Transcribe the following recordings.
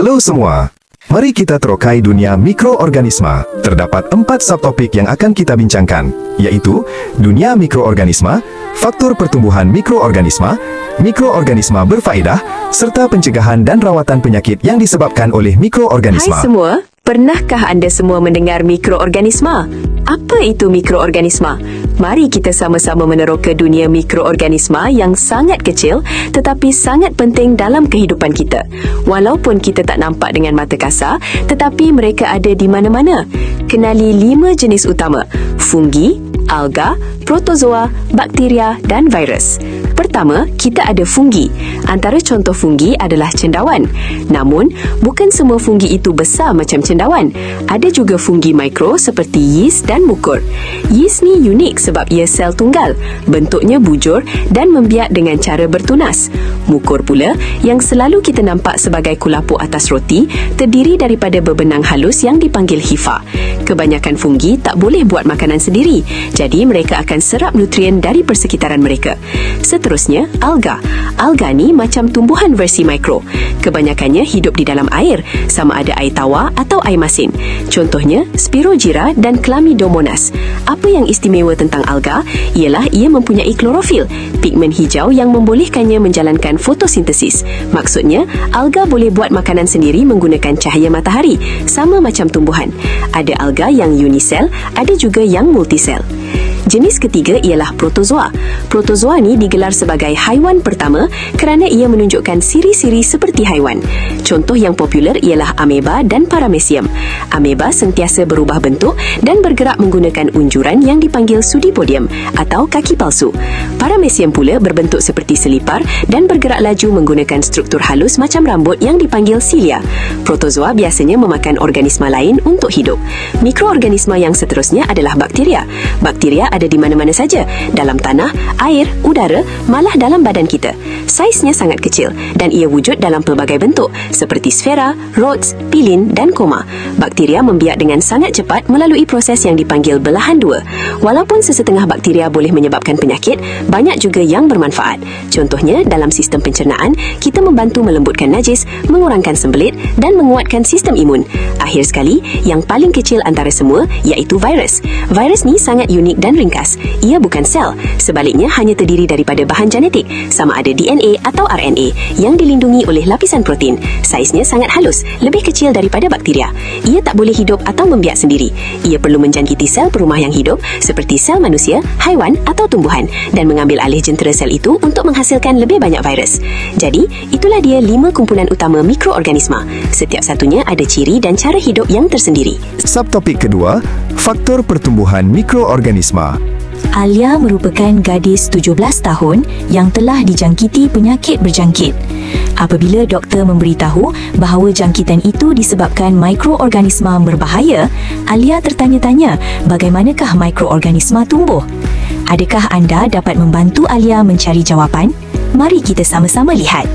Halo semua, mari kita terokai dunia mikroorganisma. Terdapat 4 subtopik yang akan kita bincangkan, yaitu dunia mikroorganisma, faktor pertumbuhan mikroorganisma, mikroorganisma berfaedah, serta pencegahan dan rawatan penyakit yang disebabkan oleh mikroorganisma. Hai semua, pernahkah anda semua mendengar mikroorganisma? Apa itu mikroorganisma? Mari kita sama-sama meneroka dunia mikroorganisma yang sangat kecil tetapi sangat penting dalam kehidupan kita. Walaupun kita tak nampak dengan mata kasar, tetapi mereka ada di mana-mana. Kenali 5 jenis utama: fungi, alga, protozoa, bakteria dan virus. Pertama, kita ada fungi. Antara contoh fungi adalah cendawan. Namun, bukan semua fungi itu besar macam cendawan. Ada juga fungi mikro seperti yeast dan mukur. Yeast ni unik sebab ia sel tunggal, bentuknya bujur dan membiak dengan cara bertunas. Mukur pula, yang selalu kita nampak sebagai kulapuk atas roti, terdiri daripada berbenang halus yang dipanggil hifa. Kebanyakan fungi tak boleh buat makanan sendiri, jadi mereka akan serap nutrien dari persekitaran mereka. Seterusnya, alga. Alga ni macam tumbuhan versi mikro. Kebanyakannya hidup di dalam air, sama ada air tawar atau air masin. Contohnya, Spirogyra dan Chlamydomonas. Apa yang istimewa tentang alga ialah ia mempunyai klorofil, pigmen hijau yang membolehkannya menjalankan fotosintesis. Maksudnya, alga boleh buat makanan sendiri menggunakan cahaya matahari, sama macam tumbuhan. Ada alga yang unisel, ada juga yang multisel. Jenis ketiga ialah protozoa. Protozoa ni digelar sebagai haiwan pertama kerana ia menunjukkan ciri-ciri seperti haiwan. Contoh yang popular ialah ameba dan paramecium. Ameba sentiasa berubah bentuk dan bergerak menggunakan unjuran yang dipanggil pseudopodium atau kaki palsu. Paramecium pula berbentuk seperti selipar dan bergerak laju menggunakan struktur halus macam rambut yang dipanggil silia. Protozoa biasanya memakan organisma lain untuk hidup. Mikroorganisma yang seterusnya adalah bakteria. Bakteria ada di mana-mana saja, dalam tanah, air, udara, malah dalam badan kita. Saiznya sangat kecil dan ia wujud dalam pelbagai bentuk seperti sfera, rods, pilin dan koma. Bakteria membiak dengan sangat cepat melalui proses yang dipanggil belahan dua. Walaupun sesetengah bakteria boleh menyebabkan penyakit, banyak juga yang bermanfaat. Contohnya, dalam sistem pencernaan, kita membantu melembutkan najis, mengurangkan sembelit dan menguatkan sistem imun. Akhir sekali, yang paling kecil antara semua iaitu virus. Virus ni sangat unik dan ringkas. Ia bukan sel, sebaliknya hanya terdiri daripada bahan genetik, sama ada DNA atau RNA, yang dilindungi oleh lapisan protein. Saiznya sangat halus, lebih kecil daripada bakteria. Ia tak boleh hidup atau membiak sendiri. Ia perlu menjangkiti sel perumah yang hidup seperti sel manusia, haiwan atau tumbuhan dan mengambil alih jentera sel itu untuk menghasilkan lebih banyak virus. Jadi, itulah dia 5 kumpulan utama mikroorganisma. Setiap satunya ada ciri dan cara hidup yang tersendiri. Subtopik kedua, faktor pertumbuhan mikroorganisma. Alia merupakan gadis 17 tahun yang telah dijangkiti penyakit berjangkit. Apabila doktor memberitahu bahawa jangkitan itu disebabkan mikroorganisma berbahaya, Alia tertanya-tanya bagaimanakah mikroorganisma tumbuh. Adakah anda dapat membantu Alia mencari jawapan? Mari kita sama-sama lihat.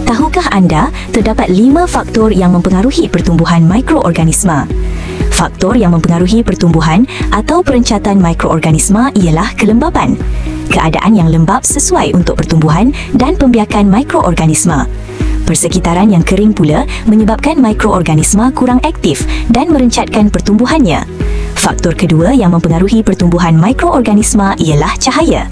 Tahukah anda terdapat 5 faktor yang mempengaruhi pertumbuhan mikroorganisma? Faktor yang mempengaruhi pertumbuhan atau perencatan mikroorganisma ialah kelembapan. Keadaan yang lembap sesuai untuk pertumbuhan dan pembiakan mikroorganisma. Persekitaran yang kering pula menyebabkan mikroorganisma kurang aktif dan merencatkan pertumbuhannya. Faktor kedua yang mempengaruhi pertumbuhan mikroorganisma ialah cahaya.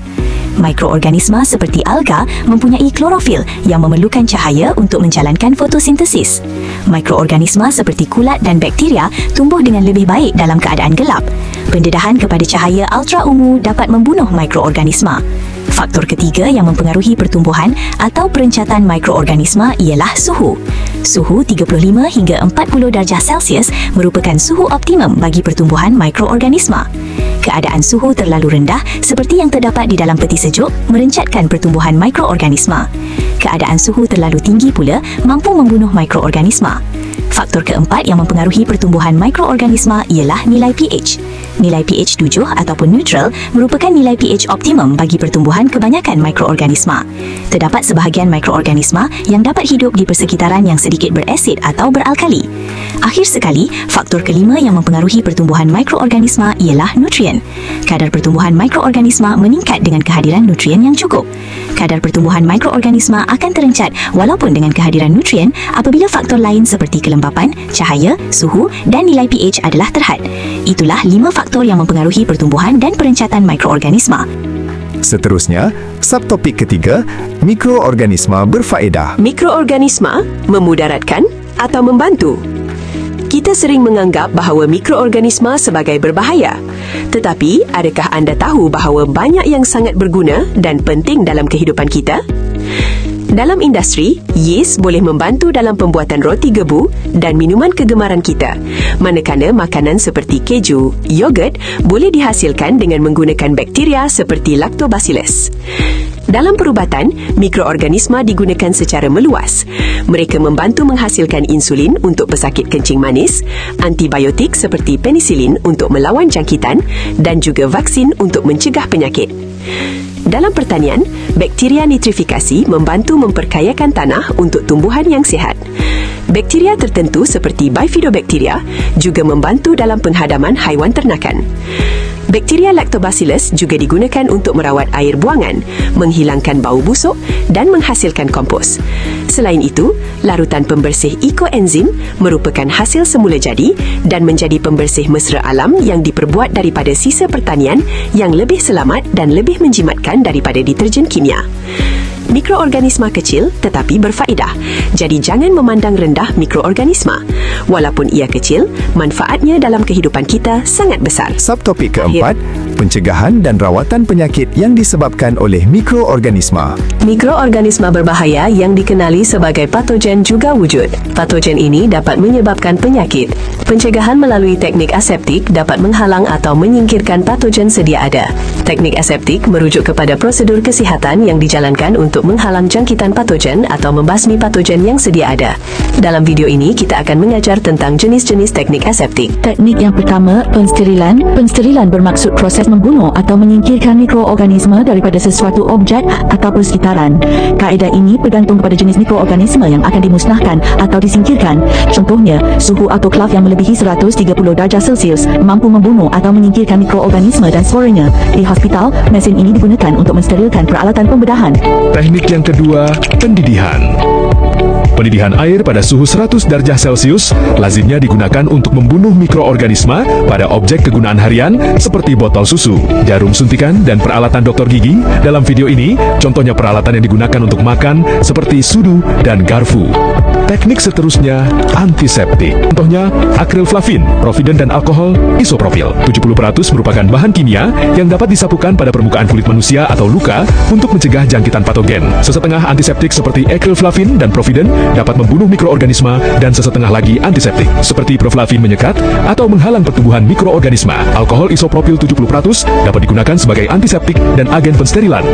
Mikroorganisma seperti alga mempunyai klorofil yang memerlukan cahaya untuk menjalankan fotosintesis. Mikroorganisma seperti kulat dan bakteria tumbuh dengan lebih baik dalam keadaan gelap. Pendedahan kepada cahaya ultra ungu dapat membunuh mikroorganisma. Faktor ketiga yang mempengaruhi pertumbuhan atau perencatan mikroorganisma ialah suhu. Suhu 35 hingga 40 darjah Celsius merupakan suhu optimum bagi pertumbuhan mikroorganisma. Keadaan suhu terlalu rendah seperti yang terdapat di dalam peti sejuk merencatkan pertumbuhan mikroorganisma. Keadaan suhu terlalu tinggi pula mampu membunuh mikroorganisma. Faktor keempat yang mempengaruhi pertumbuhan mikroorganisma ialah nilai pH. nilai pH 7 ataupun neutral merupakan nilai pH optimum bagi pertumbuhan kebanyakan mikroorganisma. Terdapat sebahagian mikroorganisma yang dapat hidup di persekitaran yang sedikit berasid atau beralkali. Akhir sekali, faktor kelima yang mempengaruhi pertumbuhan mikroorganisma ialah nutrien. Kadar pertumbuhan mikroorganisma meningkat dengan kehadiran nutrien yang cukup. Kadar pertumbuhan mikroorganisma akan terencat walaupun dengan kehadiran nutrien apabila faktor lain seperti kelembapan, cahaya, suhu dan nilai pH adalah terhad. Itulah 5 faktor yang mempengaruhi pertumbuhan dan perencatan mikroorganisma. Seterusnya, subtopik ketiga, mikroorganisma berfaedah. Mikroorganisma memudaratkan atau membantu. Kita sering menganggap bahawa mikroorganisma sebagai berbahaya. Tetapi, adakah anda tahu bahawa banyak yang sangat berguna dan penting dalam kehidupan kita? Dalam industri, yeast boleh membantu dalam pembuatan roti gebu dan minuman kegemaran kita. Manakala makanan seperti keju, yogurt boleh dihasilkan dengan menggunakan bakteria seperti Lactobacillus. Dalam perubatan, mikroorganisma digunakan secara meluas. Mereka membantu menghasilkan insulin untuk pesakit kencing manis, antibiotik seperti penisilin untuk melawan jangkitan dan juga vaksin untuk mencegah penyakit. Dalam pertanian, bakteria nitrifikasi membantu memperkayakan tanah untuk tumbuhan yang sihat. Bakteria tertentu seperti Bifidobacteria juga membantu dalam penghadaman haiwan ternakan. Bakteria Lactobacillus juga digunakan untuk merawat air buangan, menghilangkan bau busuk dan menghasilkan kompos. Selain itu, larutan pembersih ekoenzim merupakan hasil semula jadi dan menjadi pembersih mesra alam yang diperbuat daripada sisa pertanian yang lebih selamat dan lebih menjimatkan daripada deterjen kimia. Mikroorganisma kecil tetapi berfaedah. Jadi jangan memandang rendah mikroorganisma. Walaupun ia kecil, manfaatnya dalam kehidupan kita sangat besar. Subtopik keempat, pencegahan dan rawatan penyakit yang disebabkan oleh mikroorganisma. Mikroorganisma berbahaya yang dikenali sebagai patogen juga wujud. Patogen ini dapat menyebabkan penyakit. Pencegahan melalui teknik aseptik dapat menghalang atau menyingkirkan patogen sedia ada. Teknik aseptik merujuk kepada prosedur kesihatan yang dijalankan untuk menghalang jangkitan patogen atau membasmi patogen yang sedia ada. Dalam video ini, kita akan mengajar tentang jenis-jenis teknik aseptik. Teknik yang pertama, pensterilan. Pensterilan bermaksud proses membunuh atau menyingkirkan mikroorganisma daripada sesuatu objek atau persekitaran. Kaedah ini bergantung kepada jenis mikroorganisma yang akan dimusnahkan atau disingkirkan. Contohnya, suhu autoklav yang melebihi 130 darjah Celsius mampu membunuh atau menyingkirkan mikroorganisma dan sporanya. Di hospital, mesin ini digunakan untuk mensterilkan peralatan pembedahan. Teknik yang kedua, pendidihan. Pendidihan air pada suhu 100 darjah Celsius lazimnya digunakan untuk membunuh mikroorganisma pada objek kegunaan harian seperti botol susu, jarum suntikan, dan peralatan dokter gigi. Dalam video ini, contohnya peralatan yang digunakan untuk makan seperti sudu dan garfu. Teknik seterusnya, antiseptik. Contohnya, akrilflavin, profiden, dan alkohol isopropil. 70% merupakan bahan kimia yang dapat disapukan pada permukaan kulit manusia atau luka untuk mencegah jangkitan patogen. Sesetengah antiseptik seperti akrilflavin dan profiden dapat membunuh mikroorganisma dan sesetengah lagi antiseptik seperti proflavin menyekat atau menghalang pertumbuhan mikroorganisma. Alkohol isopropil 70% dapat digunakan sebagai antiseptik dan agen pensterilan.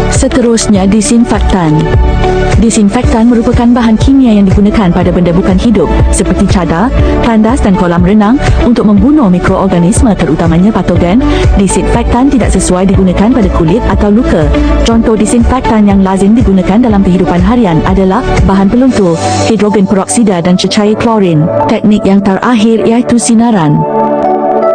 Seterusnya, disinfektan. Disinfektan merupakan bahan kimia yang digunakan pada benda bukan hidup seperti cadar, tandas dan kolam renang untuk membunuh mikroorganisma terutamanya patogen. Disinfektan tidak sesuai digunakan pada kulit atau luka. Contoh disinfektan yang lazim digunakan dalam kehidupan harian adalah bahan peluntur, hidrogen peroksida dan cecair klorin. Teknik yang terakhir iaitu sinaran.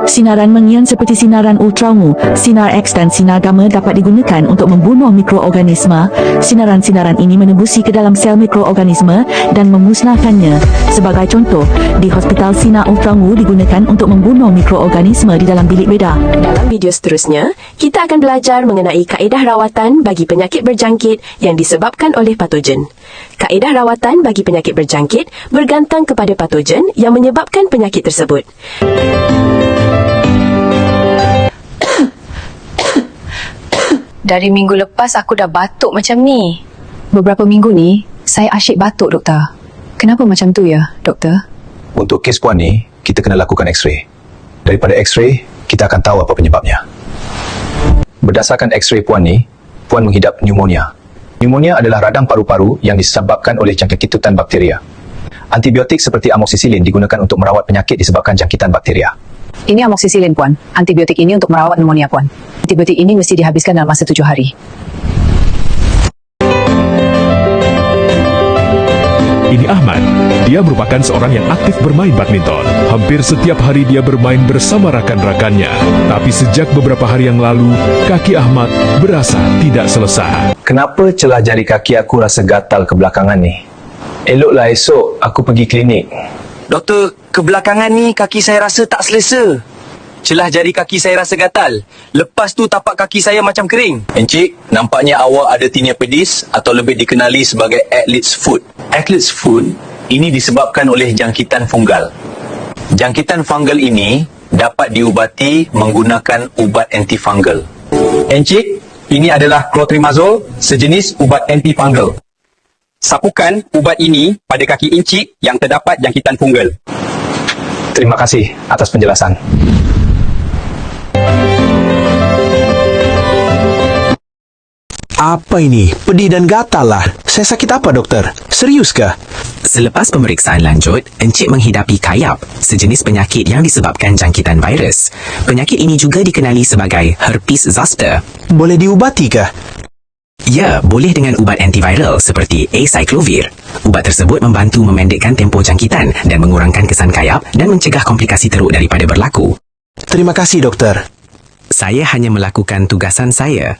Sinaran mengion seperti sinaran ultraungu, sinar X dan sinar gamma dapat digunakan untuk membunuh mikroorganisma. Sinaran-sinaran ini menembusi ke dalam sel mikroorganisma dan memusnahkannya. Sebagai contoh, di hospital sinar ultraungu digunakan untuk membunuh mikroorganisma di dalam bilik bedah. Dalam video seterusnya, kita akan belajar mengenai kaedah rawatan bagi penyakit berjangkit yang disebabkan oleh patogen. Kaedah rawatan bagi penyakit berjangkit bergantung kepada patogen yang menyebabkan penyakit tersebut. Dari minggu lepas aku dah batuk macam ni. Beberapa minggu ni, saya asyik batuk, doktor. Kenapa macam tu ya, doktor? Untuk kes puan ni, kita kena lakukan X-ray. Daripada X-ray, kita akan tahu apa penyebabnya. Berdasarkan X-ray puan ni, puan menghidap pneumonia. Pneumonia adalah radang paru-paru yang disebabkan oleh jangkitutan bakteria. Antibiotik seperti amoxicillin digunakan untuk merawat penyakit disebabkan jangkitan bakteria. Ini amoxicillin, Puan. Antibiotik ini untuk merawat pneumonia, Puan. Antibiotik ini mesti dihabiskan dalam masa 7 hari. Ini Ahmad. Dia merupakan seorang yang aktif bermain badminton. Hampir setiap hari dia bermain bersama rakan-rakannya. Tapi sejak beberapa hari yang lalu, kaki Ahmad berasa tidak selesai. Kenapa celah jari kaki aku rasa gatal kebelakangan ni? Eloklah esok aku pergi klinik. Doktor, kebelakangan ni kaki saya rasa tak selesa. Celah jari kaki saya rasa gatal. Lepas tu tapak kaki saya macam kering. Encik, nampaknya awak ada tinea pedis atau lebih dikenali sebagai athlete's foot. Athlete's foot ini disebabkan oleh jangkitan fungal. Jangkitan fungal ini dapat diubati menggunakan ubat antifungal. Encik, ini adalah clotrimazole, sejenis ubat antifungal. Sapukan ubat ini pada kaki encik yang terdapat jangkitan fungal. Terima kasih atas penjelasan. Apa ini? Pedih dan gatal lah. Saya sakit apa, dokter? Serius kah? Selepas pemeriksaan lanjut, Encik menghidapi kayap, sejenis penyakit yang disebabkan jangkitan virus. Penyakit ini juga dikenali sebagai herpes zoster. Boleh diubati kah? Ya, boleh dengan ubat antiviral seperti acyclovir. Ubat tersebut membantu memendekkan tempoh jangkitan dan mengurangkan kesan kayap dan mencegah komplikasi teruk daripada berlaku. Terima kasih, dokter. Saya hanya melakukan tugasan saya.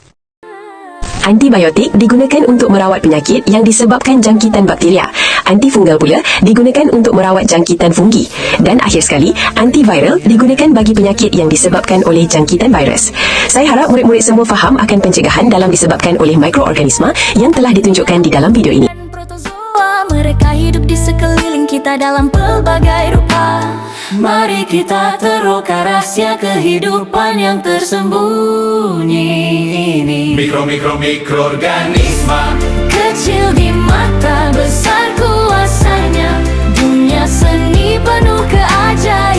Antibiotik digunakan untuk merawat penyakit yang disebabkan jangkitan bakteria. Antifungal pula digunakan untuk merawat jangkitan fungi. Dan akhir sekali, antiviral digunakan bagi penyakit yang disebabkan oleh jangkitan virus. Saya harap murid-murid semua faham akan pencegahan dalam disebabkan oleh mikroorganisma yang telah ditunjukkan di dalam video ini. Protozoa, mereka hidup di sekeliling kita dalam pelbagai rupa. Mari kita teroka rahasia kehidupan yang tersembunyi ini. Mikroorganisma kecil di mata, besar kuasanya. Dunia seni penuh keajaiban.